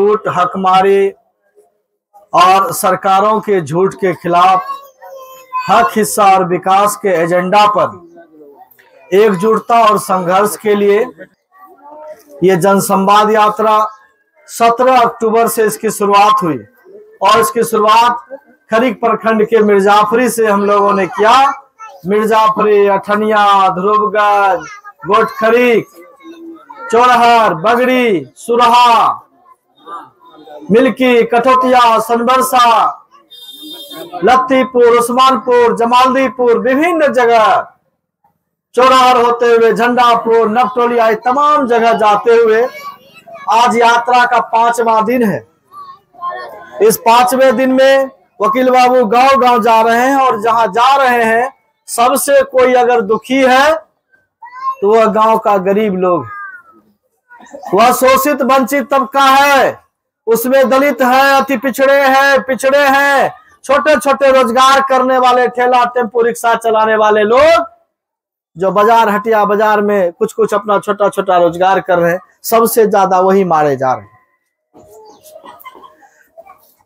झूठ, हकमारी और सरकारों के झूठ के खिलाफ हक, हिस्सा और विकास के एजेंडा पर एकजुटता और संघर्ष के लिए ये जनसंवाद यात्रा 17 अक्टूबर से इसकी शुरुआत हुई और इसकी शुरुआत खरीक प्रखंड के मिर्जाफरी से हम लोगों ने किया। मिर्जाफरी, अठनिया, ध्रुवगंज, गोटखरीक, चौरहर, बगड़ी, सुरहा, मिल्की, कठोटिया, सनबरसा, लत्तीपुर, उस्मानपुर, जमालदीपुर, विभिन्न जगह चौरहर होते हुए झंडापुर, नवटोलिया, तमाम जगह जाते हुए आज यात्रा का 5वां दिन है। इस 5वें दिन में वकील बाबू गांव गांव जा रहे हैं और जहां जा रहे हैं सबसे कोई अगर दुखी है तो वह गांव का गरीब लोग, वह शोषित वंचित तबका है, उसमें दलित है, अति पिछड़े हैं, छोटे छोटे रोजगार करने वाले, ठेला टेम्पो रिक्शा चलाने वाले लोग जो बाजार, हटिया बाजार में कुछ कुछ अपना छोटा छोटा रोजगार कर रहे हैं, सबसे ज्यादा वही मारे जा रहे हैं।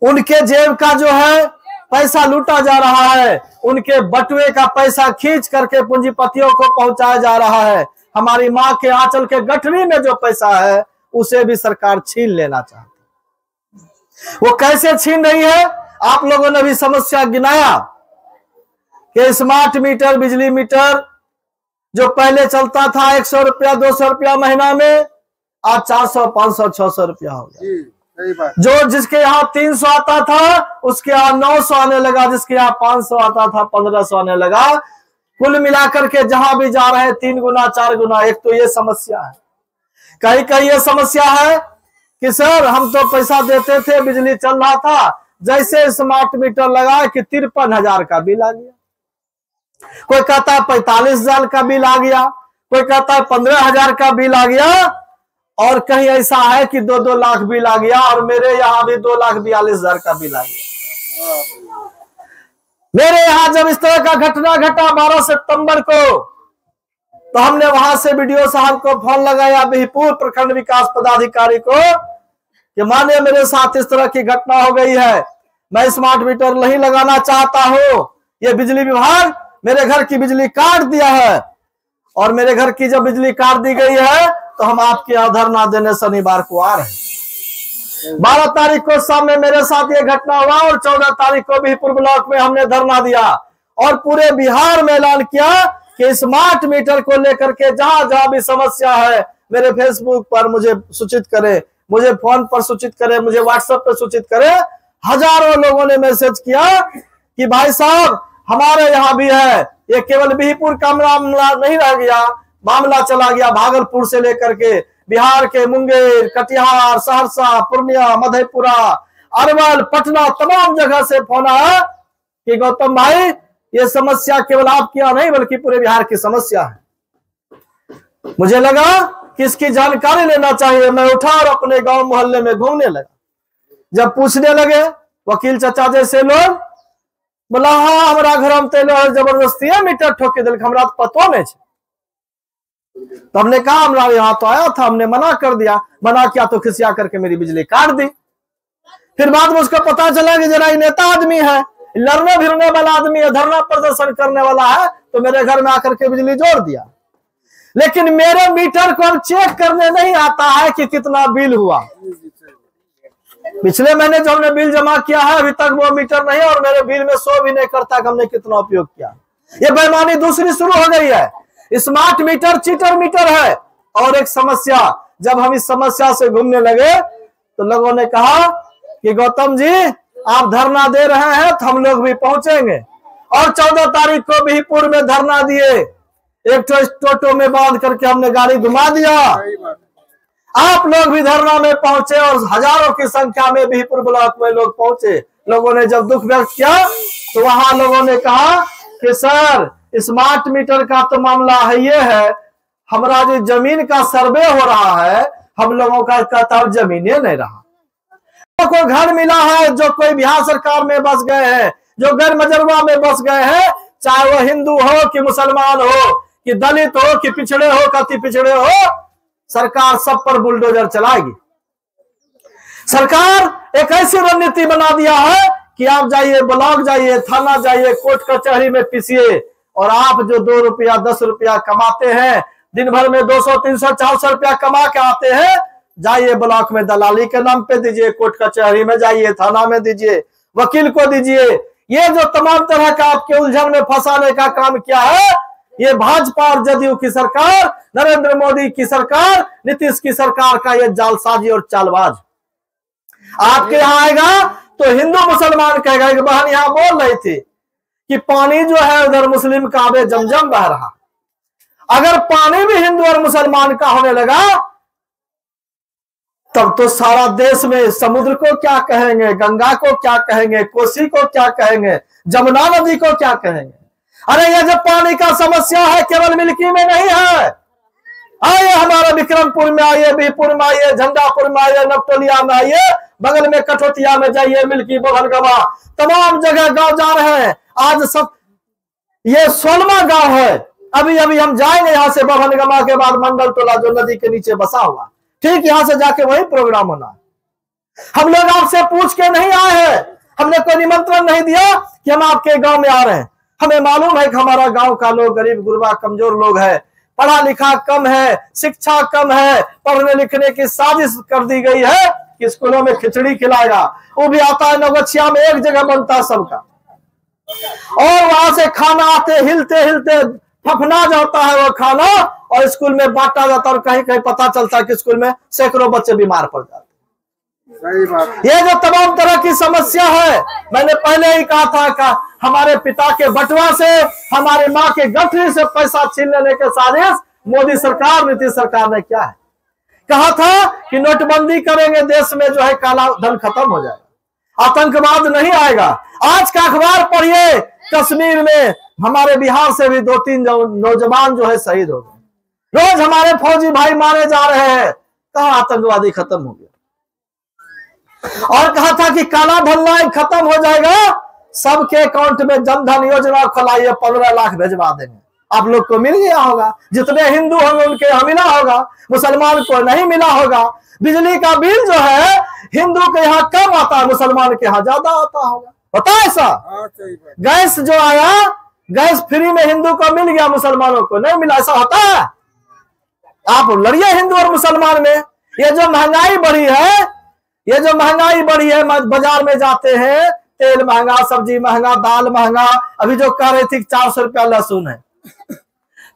उनके जेब का जो है पैसा लूटा जा रहा है, उनके बटुए का पैसा खींच करके पूंजीपतियों को पहुंचाया जा रहा है। हमारी माँ के आंचल के गठरी में जो पैसा है उसे भी सरकार छीन लेना चाहती है। वो कैसे छीन रही है? आप लोगों ने भी समस्या गिनाया कि स्मार्ट मीटर, बिजली मीटर जो पहले चलता था 100 रुपया 200 रुपया महीना में, आज 400 500 600 रुपया हो गया। जो जिसके यहाँ 300 आता था उसके यहाँ 900 आने लगा, जिसके यहाँ 500 आता था 1500 आने लगा। कुल मिलाकर के जहां भी जा रहे हैं 3 गुना 4 गुना। एक तो ये समस्या है। कहीं कहीं ये समस्या है कि सर हम तो पैसा देते थे, बिजली चल रहा था, जैसे स्मार्ट मीटर लगा कि 53,000 का बिल आ गया, कोई कहता है 45,000 का बिल आ गया, कोई कहता है 15,000 का बिल आ गया, और कहीं ऐसा है कि 2-2 लाख बिल आ गया। और मेरे यहाँ भी 2,42,000 का बिल आ गया। मेरे यहाँ जब इस तरह का घटना घटा 12 सितंबर को, तो हमने वहां से वीडियो साहब को फोन लगाया, बिहपुर प्रखंड विकास पदाधिकारी को, कि माने मेरे साथ इस तरह की घटना हो गई है, मैं स्मार्ट मीटर नहीं लगाना चाहता हूं, ये बिजली विभाग मेरे घर की बिजली काट दिया है, और मेरे घर की जब बिजली काट दी गई है तो हम आपके यहाँ धरना देने शनिवार को आ रहे हैं। 12 तारीख को शाम में मेरे साथ ये घटना हुआ और 14 तारीख को बिहपुर ब्लॉक में हमने धरना दिया और पूरे बिहार में ऐलान किया कि स्मार्ट मीटर को लेकर के जहां जहां भी समस्या है मेरे फेसबुक पर मुझे सूचित करे, मुझे फोन पर सूचित करे, मुझे व्हाट्सएप पर सूचित करे। हजारों लोगों ने मैसेज किया कि भाई साहब हमारे यहाँ भी है। ये केवल बिहपुर का मामला नहीं रह गया, मामला चला गया भागलपुर से लेकर के बिहार के मुंगेर, कटिहार, सहरसा, पूर्णिया, मधेपुरा, अरवल, पटना, तमाम जगह से फोन आया कि गौतम भाई ये समस्या केवल आपके यहाँ नहीं बल्कि पूरे बिहार की समस्या है। मुझे लगा कि इसकी जानकारी लेना चाहिए। मैं उठा और अपने गांव मोहल्ले में घूमने लगा। जब पूछने लगे वकील चाचा जैसे लोग, बोला हाँ हमारा घर हम तेलो जबरदस्ती है मीटर ठोके दिल, हमरा तो पतो नहीं। तो हमने कहा हमारा यहाँ तो आया था, हमने मना कर दिया, मना किया तो खिसिया करके मेरी बिजली काट दी। फिर बाद में उसको पता चला कि जरा नेता आदमी है, लड़ने भिड़ने वाला आदमी है, धरना प्रदर्शन करने वाला है, तो मेरे घर में आकर के बिजली जोड़ दिया। लेकिन मेरे मीटर को अब चेक करने नहीं आता है कि कितना बिल हुआ। पिछले महीने जो हमने बिल जमा किया है अभी तक वो मीटर नहीं, और मेरे बिल में शो भी नहीं करता कि हमने कितना उपयोग किया। ये बेईमानी दूसरी शुरू हो गई है। स्मार्ट मीटर चीटर मीटर है। और एक समस्या, जब हम इस समस्या से घूमने लगे तो लोगों ने कहा कि गौतम जी आप धरना दे रहे हैं तो हम लोग भी पहुंचेंगे। और 14 तारीख को बिहपुर में धरना दिए, एक टोटो में बांध करके हमने गाड़ी घुमा दिया। आप लोग भी धरना में पहुंचे और हजारों की संख्या में बिहपुर ब्लॉक में लोग पहुंचे। लोगों ने जब दुख व्यक्त किया तो वहां लोगों ने कहा कि सर स्मार्ट मीटर का तो मामला है, ये है हमारा जो जमीन का सर्वे हो रहा है, हम लोगों का कहता जमीने नहीं रहा। को घर मिला है, जो कोई बिहार सरकार में बस गए हैं, जो गैर मजरवा में बस गए हैं, चाहे वो हिंदू हो कि मुसलमान हो कि दलित हो कि पिछड़े हो कि अति पिछड़े हो, सरकार सब पर बुलडोजर चलाएगी। सरकार एक ऐसी रणनीति बना दिया है कि आप जाइए, ब्लॉक जाइए, थाना जाइए, कोर्ट कचहरी में पीसिए, और आप जो 2 रुपया 10 रुपया कमाते हैं, दिन भर में 200 300 400 रुपया कमा के आते हैं, जाइए ब्लॉक में दलाली के नाम पे दीजिए, कोर्ट कचहरी में जाइए, थाना में दीजिए, वकील को दीजिए। ये जो तमाम तरह का आपके उलझन में फंसाने का काम किया है, ये भाजपा और जदयू की सरकार, नरेंद्र मोदी की सरकार, नीतीश की सरकार का ये जालसाजी और चालबाज आपके यहाँ आएगा तो हिंदू मुसलमान कहेगा। एक बहन यहाँ बोल रही थी कि पानी जो है उधर मुस्लिम काबे जमजम बह रहा, अगर पानी भी हिंदू और मुसलमान का होने लगा तब तो सारा देश में समुद्र को क्या कहेंगे, गंगा को क्या कहेंगे, कोसी को क्या कहेंगे, जमुना नदी को क्या कहेंगे। अरे ये जो पानी का समस्या है केवल मिल्की में नहीं है, आइए हमारे विक्रमपुर में आइए, बीपुर में आइए, झंडापुर में आइए, नवटोलिया में आइए, बगल में कठोतिया में जाइए, मिल्की बभनगवा, तमाम जगह गांव जा रहे हैं। आज सब ये 16वां गांव है। अभी अभी हम जाएंगे यहाँ से बभनगवा के बाद मंडल टोला जो नदी के नीचे बसा हुआ, ठीक यहाँ से जाके वही प्रोग्राम होना। हम लोग आपसे पूछ के नहीं आए हैं, हमने कोई निमंत्रण नहीं दिया कि हम आपके गांव में आ रहे हैं। हमें मालूम है कि हमारा गांव का लोग गरीब गुरबा कमजोर लोग है, पढ़ा लिखा कम है, शिक्षा कम है, पढ़ने लिखने की साजिश कर दी गई है कि स्कूलों में खिचड़ी खिलाएगा। वो भी आता है नौगछिया में, एक जगह बनता है सबका, और वहां से खाना आते हिलते हिलते फफना जाता है वो खाना, और स्कूल में बांटा जाता है, और कहीं कहीं पता चलता है कि स्कूल में सैकड़ों बच्चे बीमार पड़ जाते। सही बात। ये जो तमाम तरह की समस्या है, मैंने पहले ही कहा था कि हमारे पिता के बटुआ से, हमारे माँ के गठरी से पैसा छीन लेने के साजिश मोदी सरकार, नीतीश सरकार ने क्या है, कहा था कि नोटबंदी करेंगे, देश में जो है काला धन खत्म हो जाएगा, आतंकवाद नहीं आएगा। आज का अखबार पढ़िए, कश्मीर में हमारे बिहार से भी 2-3 नौजवान जो है शहीद हो गए। रोज हमारे फौजी भाई मारे जा रहे हैं, कहा आतंकवादी खत्म हो गया। और कहा था कि काला धन खत्म हो जाएगा, सबके अकाउंट में जनधन योजना खोलाइए, 15 लाख भेजवा देंगे। आप लोग को मिल गया होगा, जितने हिंदू होंगे उनके यहाँ मिला होगा, मुसलमान को नहीं मिला होगा। बिजली का बिल जो है हिंदू के यहाँ कम आता है, मुसलमान के यहाँ ज्यादा आता होगा, पता है ऐसा? गैस जो आया, गैस फ्री में हिंदू को मिल गया, मुसलमानों को नहीं मिला, ऐसा होता है? आप लड़िए हिंदू और मुसलमान में। ये जो महंगाई बढ़ी है, ये जो महंगाई बढ़ी है, बाजार में जाते हैं, तेल महंगा, सब्जी महंगा, दाल महंगा। अभी जो कह रही थी 400 रुपया लहसुन है,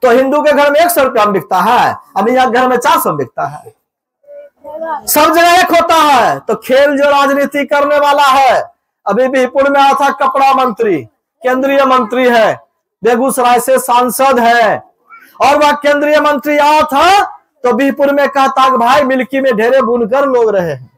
तो हिंदू के घर में 100 रुपया में बिकता है, अभी यहाँ घर में 400 में बिकता है। सब जगह एक होता है। तो खेल जो राजनीति करने वाला है, अभी बीपुर में आया था कपड़ा मंत्री, केंद्रीय मंत्री है, बेगूसराय से सांसद है, और वह केंद्रीय मंत्री आया था तो बीपुर में कहता कि भाई मिल्की में ढेरे बुनकर लोग रहे हैं,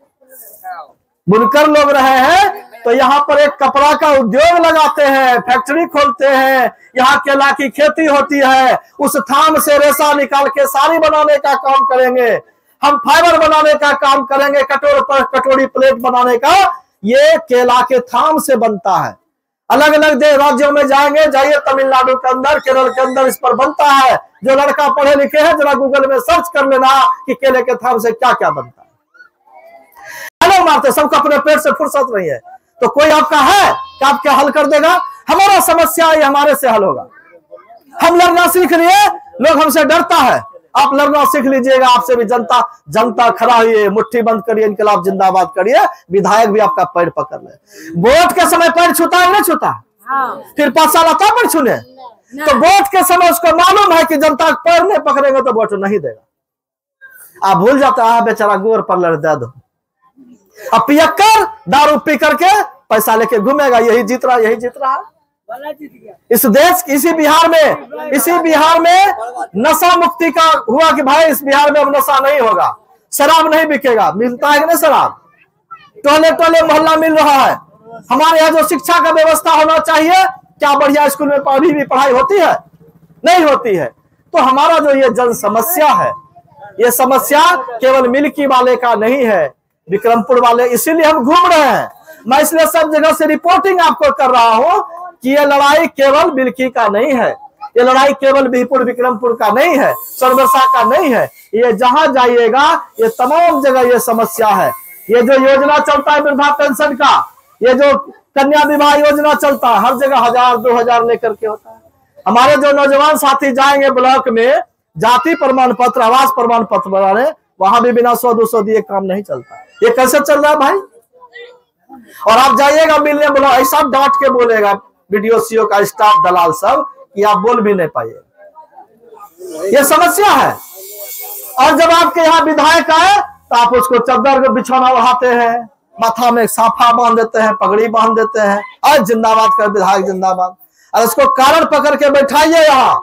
बुनकर लोग रहे हैं, तो यहाँ पर एक कपड़ा का उद्योग लगाते हैं, फैक्ट्री खोलते हैं, यहाँ केला की खेती होती है, उस थाम से रेशा निकाल के साड़ी बनाने का काम करेंगे, हम फाइबर बनाने का काम करेंगे, कटोरी प्लेट बनाने का, ये केला के थाम से बनता है। अलग अलग राज्यों में जाएंगे, जाइए तमिलनाडु के अंदर, केरल के अंदर इस पर बनता है। जो लड़का पढ़े लिखे हैं जरा गूगल में सर्च कर लेना कि केले के थाम से क्या क्या बनता है। मारते, सबको अपने पेट से फुर्सत नहीं है, तो कोई आपका है कि आप क्या हल कर देगा? हमारा समस्या है, हमारे से हल होगा। हम लड़ना सीख लिए, लोग हमसे डरता है, आप लड़ना सीख लीजिएगा, आपसे भी जनता खड़ा हुई, मुट्ठी बंद करिए, इनकलाब जिंदाबाद करिए, विधायक भी आपका पैर पकड़ ले। वोट के समय पैर छूता है नहीं छूता? फिर 5 साल आता पैर छूने? तो वोट के समय उसको मालूम है कि जनता पैर नहीं पकड़ेंगे तो वोट नहीं देगा। आप भूल जाते हैं, बेचारा गोर पर लड़ दे दो, अब पियक्कर दारू पी करके पैसा लेके घूमेगा, यही जीत रहा, यही जीत रहा है। इस देश, इसी बिहार में नशा मुक्ति का हुआ कि भाई इस बिहार में अब नशा नहीं होगा, शराब नहीं बिकेगा। मिलता है कि नहीं शराब? टोले टोले मोहल्ला मिल रहा है। हमारे यहाँ जो शिक्षा का व्यवस्था होना चाहिए, क्या बढ़िया स्कूल में अभी भी पढ़ाई होती है? नहीं होती है। तो हमारा जो ये जन समस्या है, ये समस्या केवल मिल्की वाले का नहीं है, विक्रमपुर वाले, इसीलिए हम घूम रहे हैं। मैं इसलिए सब जगह से रिपोर्टिंग आपको कर रहा हूं कि ये लड़ाई केवल मिल्की का नहीं है, ये लड़ाई केवल बीपुर विक्रमपुर का नहीं है, सरबरसा का नहीं है। ये जहां जाइएगा ये तमाम जगह ये समस्या है। ये जो योजना चलता है वृद्धा पेंशन का, ये जो कन्या विवाह योजना चलता है, हर जगह 1000 2000 लेकर के होता है। हमारे जो नौजवान साथी जाएंगे ब्लॉक में जाति प्रमाण पत्र, आवास प्रमाण पत्र बनाने, वहां भी बिना 100-200 दिए काम नहीं चलता। ये कैसे चल रहा है भाई? और आप जाइएगा मिलने, बोला ऐसा डांट के बोलेगा वीडियो सीओ का स्टाफ दलाल सब कि आप बोल भी नहीं पाइएगा। ये समस्या है। और जब आपके यहाँ विधायक आए तो आप उसको चद्दर को बिछौना उड़ाते हैं, माथा में साफा बांध देते हैं, पगड़ी बांध देते हैं, और जिंदाबाद कर विधायक जिंदाबाद। और उसको कारण पकड़ के बैठाइए यहाँ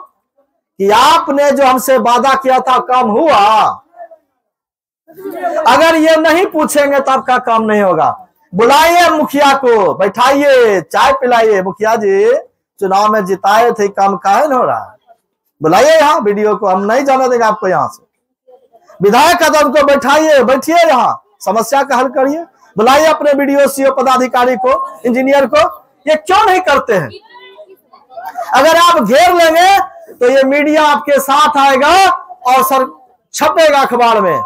कि आपने जो हमसे वादा किया था काम हुआ। अगर ये नहीं पूछेंगे तो आपका काम नहीं होगा। बुलाइए मुखिया को, बैठाइए, चाय पिलाइए, मुखिया जी चुनाव में जिताए थे, काम काहे नहीं हो रहा है? बुलाइए यहाँ वीडियो को, हम नहीं जाने देंगे आपको यहाँ से। विधायक कदम को बैठाइए, बैठिए यहाँ, समस्या का हल करिए। बुलाइए अपने वीडियो सीओ पदाधिकारी को, इंजीनियर को। ये क्यों नहीं करते हैं? अगर आप घेर लेंगे तो ये मीडिया आपके साथ आएगा और सर छपेगा अखबार में,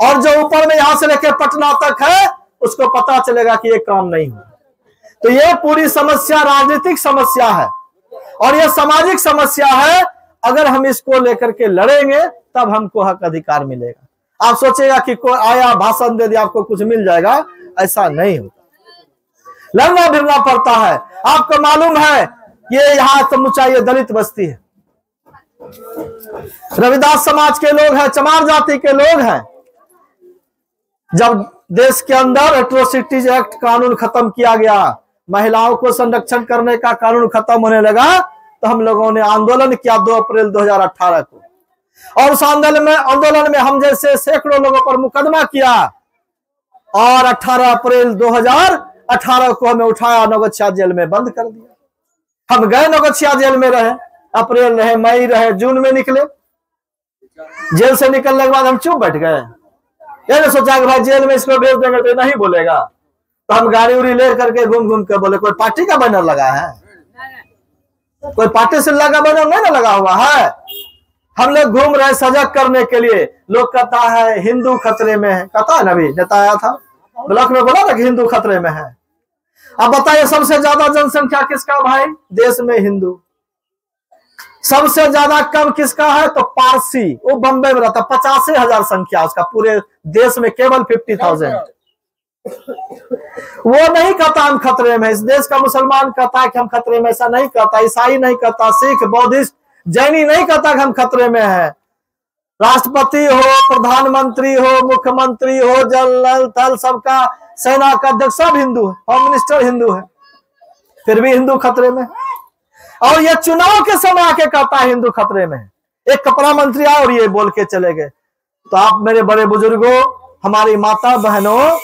और जो ऊपर में यहां से लेकर पटना तक है उसको पता चलेगा कि ये काम नहीं हुआ। तो ये पूरी समस्या राजनीतिक समस्या है और ये सामाजिक समस्या है। अगर हम इसको लेकर के लड़ेंगे तब हमको हक अधिकार मिलेगा। आप सोचेगा कि कोई आया भाषण दे दिया आपको कुछ मिल जाएगा, ऐसा नहीं होता। लड़ना भिड़ना पड़ता है। आपको मालूम है ये यहाँ समुच्चा ये दलित बस्ती है, रविदास समाज के लोग हैं, चमार जाति के लोग हैं। जब देश के अंदर एट्रोसिटीज एक्ट कानून खत्म किया गया, महिलाओं को संरक्षण करने का कानून खत्म होने लगा, तो हम लोगों ने आंदोलन किया 2 अप्रैल 2018 को। और उस आंदोलन में हम जैसे सैकड़ों लोगों पर मुकदमा किया और 18 अप्रैल 2018 को हमें उठाया, नौगछिया जेल में बंद कर दिया। हम गए नौगछिया जेल में रहे, अप्रैल रहे, मई रहे, जून में निकले। जेल से निकलने के बाद हम चुप बैठ गए। ये सोचा कि भाई जेल में इसको भेज देंगे तो नहीं बोलेगा, तो हम गाड़ी उड़ी ले करके घूम के बोले कोई पार्टी का बैनर लगा है, कोई पार्टी से लगा बैनर नहीं ना लगा हुआ है। हम लोग घूम रहे सजग करने के लिए। लोग कहता है हिंदू खतरे में है, कहता है ना, अभी नेता आया था ब्लॉक में बोला था कि हिंदू खतरे में है। अब बताइए सबसे ज्यादा जनसंख्या किसका भाई देश में? हिंदू। सबसे ज्यादा कम किसका है? तो पारसी, वो बंबई में रहता, 85,000 संख्या उसका पूरे देश में, केवल 50,000। वो नहीं कहता हम खतरे में। इस देश का मुसलमान कहता है कि हम खतरे में, ऐसा नहीं कहता। ईसाई नहीं कहता, सिख, बौद्धिस्ट, जैनी नहीं कहता कि हम खतरे में है। राष्ट्रपति हो, प्रधानमंत्री हो, मुख्यमंत्री हो, जल थल सबका, सेना का अध्यक्ष सब हिंदू है, होम मिनिस्टर हिंदू है, फिर भी हिंदू खतरे में। और ये चुनाव के समय आके कहता है हिंदू खतरे में। एक कपड़ा मंत्री आया और ये बोल के चले गए। तो आप मेरे बड़े बुजुर्गों, हमारी माता बहनों,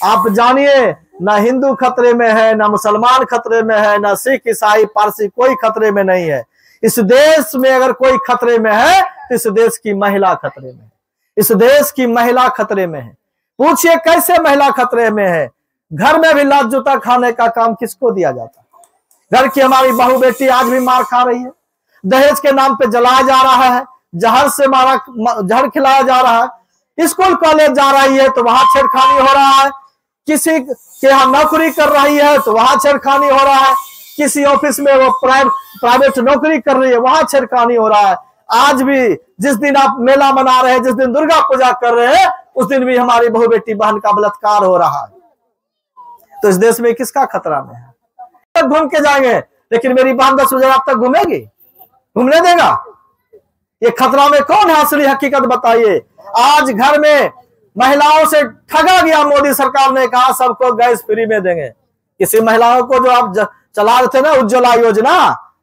आप जानिए ना हिंदू खतरे में है, ना मुसलमान खतरे में है, ना सिख, ईसाई, पारसी, कोई खतरे में नहीं है। इस देश में अगर कोई खतरे में है तो इस देश की महिला खतरे में है। इस देश की महिला खतरे में है। पूछिए कैसे महिला खतरे में है? घर में भी लात जूता खाने का काम किसको दिया जाता है? घर की हमारी बहू बेटी आज भी मार खा रही है, दहेज के नाम पे जलाया जा रहा है, जहर खिलाया जा रहा है। स्कूल कॉलेज जा रही है तो वहां छेड़खानी हो रहा है, किसी के यहाँ नौकरी कर रही है तो वहां छेड़खानी हो रहा है, किसी ऑफिस में वो प्राइवेट नौकरी कर रही है वहां छेड़खानी हो रहा है। आज भी जिस दिन आप मेला मना रहे हैं, जिस दिन दुर्गा पूजा कर रहे हैं, उस दिन भी हमारी बहु बेटी बहन का बलात्कार हो रहा है। तो इस देश में किसका खतरा में है? तक घूम के जाएंगे, लेकिन मेरी बहन 10 बजे रात तक घूमेगी? घूमने देगा? ये खतरा में कौन है? असली हकीकत बताइए। आज घर में महिलाओं से ठगा गया। मोदी सरकार ने कहा सबको गैस फ्री में देंगे। किसी महिलाओं को जो आप चला रहे थे ना उज्ज्वला योजना,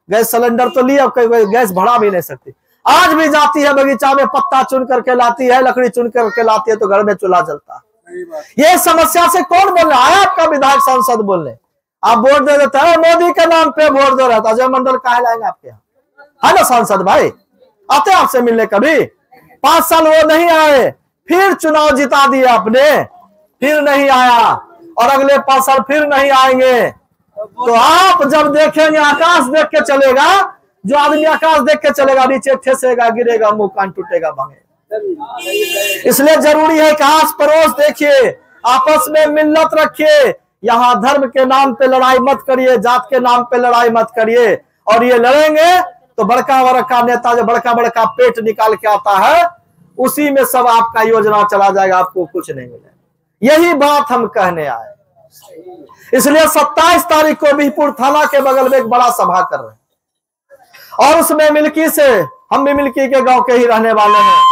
गैस सिलेंडर तो लिया, गैस बढ़ा भी नहीं सकती। आज भी जाती है बगीचा में, पत्ता चुन करके लाती है, लकड़ी चुन करके लाती है, तो घर में चूल्हा जलता है। ये समस्या से कौन बोलने आया? आपका विधायक सांसद बोलने। आप वोट दे देते हैं, मोदी के नाम पे वोट दे रहा था। अजय मंडल कहा लाएंगे आपके यहाँ? है ना सांसद भाई? आते आपसे मिलने कभी? 5 साल वो नहीं आए, फिर चुनाव जिता दिए आपने, फिर नहीं आया, और अगले 5 साल फिर नहीं आएंगे। तो आप जब देखेंगे, आकाश देख के चलेगा, जो आदमी आकाश देख के चलेगा नीचे ठेसेगा, गिरेगा, मुंह कान टूटेगा, भागेगा। इसलिए जरूरी है कि आस पड़ोस देखिए, आपस में मिल्लत रखिए। यहाँ धर्म के नाम पे लड़ाई मत करिए, जात के नाम पे लड़ाई मत करिए। और ये लड़ेंगे तो बड़का बड़का नेता जो बड़का बड़का पेट निकाल के आता है उसी में सब आपका योजना चला जाएगा, आपको कुछ नहीं मिलेगा। यही बात हम कहने आए। इसलिए 27 तारीख को बिहपुर थाना के बगल में एक बड़ा सभा कर रहे हैं और उसमें मिल्की से, हम भी मिल्की के गांव के ही रहने वाले हैं,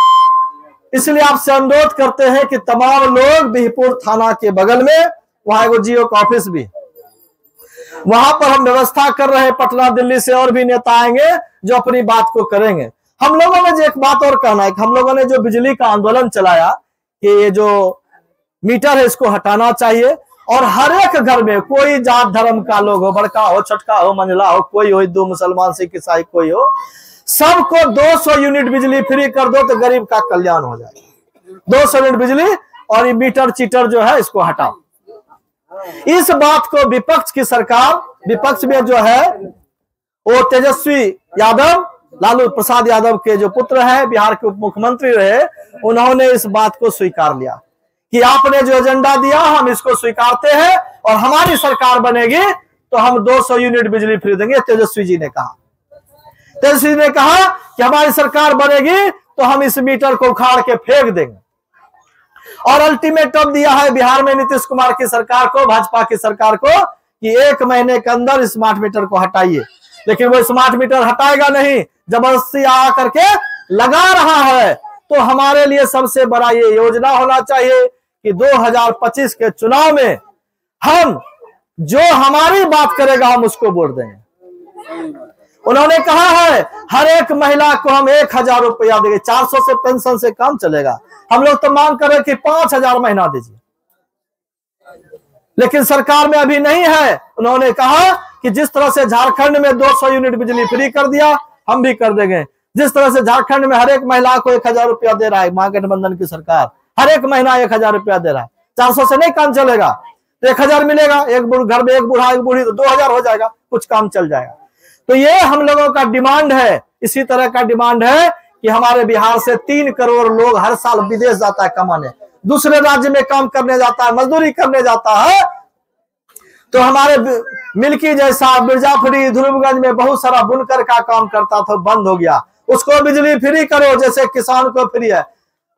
इसलिए आपसे अनुरोध करते हैं कि तमाम लोग बिहपुर थाना के बगल में वहां एगो जियो का ऑफिस भी, वहां पर हम व्यवस्था कर रहे हैं। पटना दिल्ली से और भी नेता आएंगे जो अपनी बात को करेंगे। हम लोगों ने जो एक बात और कहना है कि हम लोगों ने जो बिजली का आंदोलन चलाया कि ये जो मीटर है इसको हटाना चाहिए और हर एक घर में कोई जात धर्म का लोग हो, बड़का हो, छोटका हो, मंझला हो, कोई हो, हिंदू मुसलमान सिख ईसाई कोई हो, सबको 200 यूनिट बिजली फ्री कर दो तो गरीब का कल्याण हो जाएगा। 200 यूनिट बिजली और ये मीटर चीटर जो है इसको हटाओ। इस बात को विपक्ष की सरकार, विपक्ष में जो है वो तेजस्वी यादव, लालू प्रसाद यादव के जो पुत्र है, बिहार के उप मुख्यमंत्री रहे, उन्होंने इस बात को स्वीकार लिया कि आपने जो एजेंडा दिया हम इसको स्वीकारते हैं और हमारी सरकार बनेगी तो हम 200 यूनिट बिजली फ्री देंगे। तेजस्वी जी ने कहा, तेजस्वी ने कहा कि हमारी सरकार बनेगी तो हम इस मीटर को उखाड़ के फेंक देंगे। और अल्टीमेटम दिया है बिहार में नीतीश कुमार की सरकार को, भाजपा की सरकार को, कि 1 महीने के अंदर स्मार्ट मीटर को हटाइए। लेकिन वो स्मार्ट मीटर हटाएगा नहीं, जबरदस्ती आ करके लगा रहा है। तो हमारे लिए सबसे बड़ा ये योजना होना चाहिए कि 2025 के चुनाव में हम जो हमारी बात करेगा हम उसको वोट देंगे। उन्होंने कहा है हर एक महिला को हम 1000 रुपया देंगे, 400 से पेंशन से कम चलेगा। हम लोग तो मांग करें कि 5000 महीना दीजिए, लेकिन सरकार में अभी नहीं है। उन्होंने कहा कि जिस तरह से झारखंड में 200 यूनिट बिजली फ्री कर दिया हम भी कर देंगे। जिस तरह से झारखंड में हर एक महिला को 1000 रुपया दे रहा है महागठबंधन की सरकार, हर एक महीना 1000 रुपया दे रहा है, 400 से नहीं काम चलेगा तो 1000 मिलेगा। एक घर में एक बूढ़ा एक बूढ़ी तो 2000 हो जाएगा, कुछ काम चल जाएगा। तो ये हम लोगों का डिमांड है। इसी तरह का डिमांड है कि हमारे बिहार से 3 करोड़ लोग हर साल विदेश जाता है कमाने, दूसरे राज्य में काम करने जाता है, मजदूरी करने जाता है। तो हमारे मिल्की जैसा मिर्जापुरी ध्रुवगंज में बहुत सारा बुनकर का काम करता था, बंद हो गया, उसको बिजली फ्री करो। जैसे किसान को फ्री है,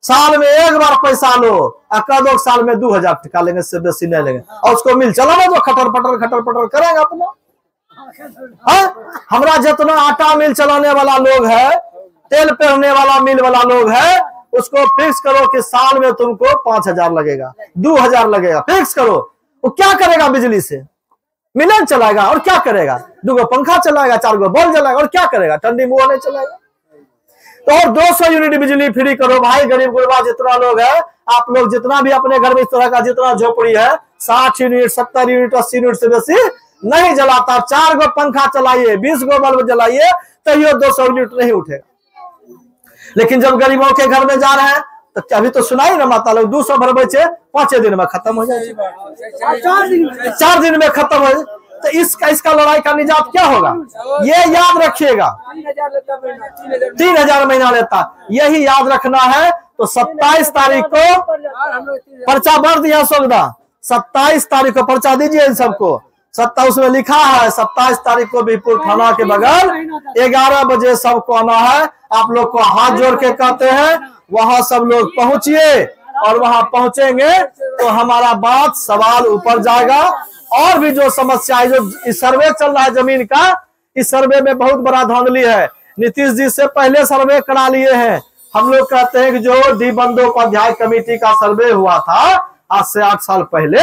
साल में एक बार पैसा लो, अक्का साल में 2000 टका लेंगे, इससे बेसी नहीं लेंगे। और उसको मिल चलाना जो खटर पटर करेंगे अपना। हमरा जितना आटा मिल चलाने वाला लोग है, तेल पेरने वाला मिल वाला लोग है, उसको फिक्स करो कि साल में तुमको 5000 लगेगा, 2000 लगेगा, फिक्स करो। वो क्या करेगा बिजली से? मिलन चलाएगा और क्या करेगा? 2 पंखा चलाएगा, 4 बल्ब जलाएगा और क्या करेगा? ठंडी मुंह नहीं चलाएगा। तो और 200 यूनिट बिजली फ्री करो भाई। गरीब गुरबा जितना लोग है, आप लोग जितना भी अपने घर में इस तरह का जितना झोपड़ी है, 60 यूनिट 70 यूनिट 80 यूनिट से बेसी नहीं जलाता, 4 पंखा चलाइए, 20 बल्ब जलाइए, तो ये 200 यूनिट नहीं उठेगा। लेकिन जब गरीबों के घर में जा रहे हैं तो अभी तो सुनाई ना माता लोग 200 भरबे 5 दिन में खत्म हो जाए, 4 दिन में खत्म हो जाए। तो इसका लड़ाई का निजात क्या होगा? ये याद रखिएगा, 3000 महीना लेता, यही याद रखना है। तो 27 तारीख को पर्चा भर दिया सोगदा, 27 तारीख को पर्चा दीजिए इन सबको। 27 में लिखा है 27 तारीख को बिहपुर थाना के बगल 11 बजे सबको आना है। आप लोग को हाथ जोड़ के कहते हैं वहां सब लोग पहुंचिए, और वहां पहुंचेंगे तो हमारा बात सवाल ऊपर जाएगा। और भी जो समस्या है, जो इस सर्वे चल रहा है जमीन का, इस सर्वे में बहुत बड़ा धांधली है। नीतीश जी से पहले सर्वे करा लिए हैं। हम लोग कहते हैं कि जो डी बंदोपाध्याय कमेटी का सर्वे हुआ था आज से 8 साल पहले,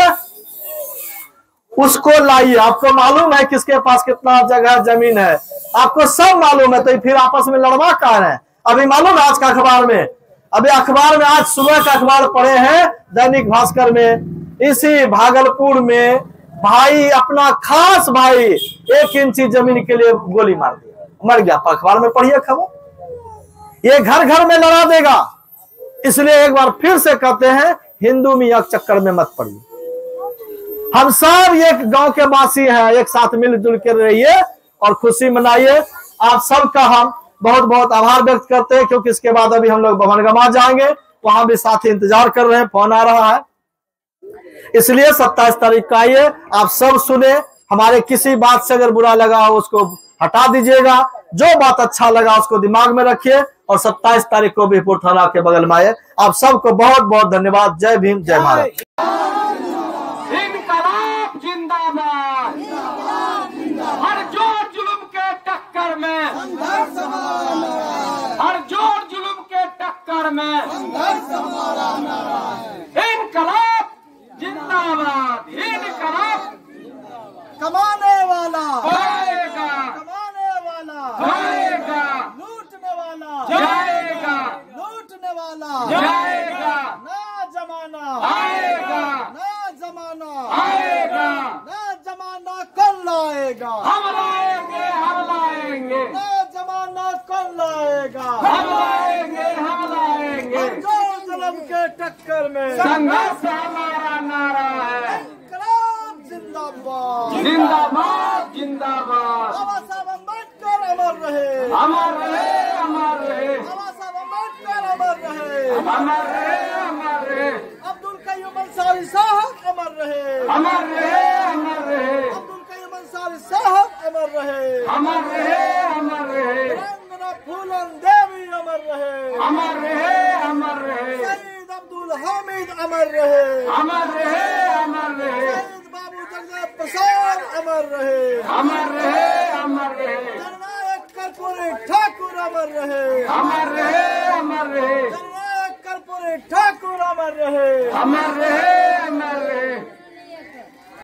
उसको लाइए। आपको मालूम है किसके पास कितना जगह जमीन है, आपको सब मालूम है, तो फिर आपस में लड़वा कहाँ है? अभी मालूम है आज का अखबार में, अभी अखबार में आज सुबह का अखबार पढ़े हैं दैनिक भास्कर में, इसी भागलपुर में भाई अपना खास भाई 1 इंची जमीन के लिए गोली मार दिया, मर गया। अखबार में पढ़िए खबर। ये घर घर में लड़ा देगा। इसलिए एक बार फिर से कहते हैं हिंदू मियां के चक्कर में मत पड़िए। हम सब एक गांव के वासी हैं, एक साथ मिलजुल कर रहिए और खुशी मनाइए। आप सबका हम बहुत बहुत आभार व्यक्त करते हैं, क्योंकि इसके बाद अभी हम लोग भवनगमा जाएंगे, वहां भी साथी इंतजार कर रहे हैं, फोन आ रहा है। इसलिए 27 तारीख का आइए, आप सब सुने। हमारे किसी बात से अगर बुरा लगा हो उसको हटा दीजिएगा, जो बात अच्छा लगा उसको दिमाग में रखिए, और 27 तारीख को बीरपुर थाना के बगल में आए। आप सबको बहुत बहुत धन्यवाद। जय भीम, जय भारत। इनकलाब जिंदाबाद, हर जोर जुल्म के टक्कर में, हर जोर जुल्म के टक्कर में इनकलाब जिंदाबाद। इनकलाब कमाने वाला जाएगा, कमाने वाला जाएगा, लूटने वाला जाएगा, लूटने वाला जाएगा, ना जमाना आएगा, ना जमाना आएगा, ना जमाना कल लाएगा, हम लाएंगे, हम लाएंगे, ना जमाना कल लाएगा, हम लाएंगे, हम लाएंगे। जो जुल्म के टक्कर में संघर्ष हमारा नारा है। इनकलाब जिंदाबाद, जिंदाबाद, जिंदाबाद, बाबा साहब अम्बेडकर अमर रहे, अमर रहे, अमर रहे, बाबा साहब अम्बेडकर अमर रहे, अमर रहे, अमर रहे, अब्दुल कयूम अंसारी साहब अमर रहे, अमर रहे, अमर रहे, अब्दुल कयूम अंसारी साहब अमर रहे, अमर रहे, अमर रहे, रंगना फूलन देवी अमर रहे, अमर रहे, अमर रहे, शहीद अब्दुल हामिद अमर रहे, अमर रहे, अमर रहे, शहीद बाबू जगदेव प्रसाद अमर रहे, अमर रहे, अमर रहे, जननायक कर्पूरी ठाकुर अमर रहे, अमर रहे, अमर रहे, जननायक कर्पूरी ठाकुर अमर रहे, अमर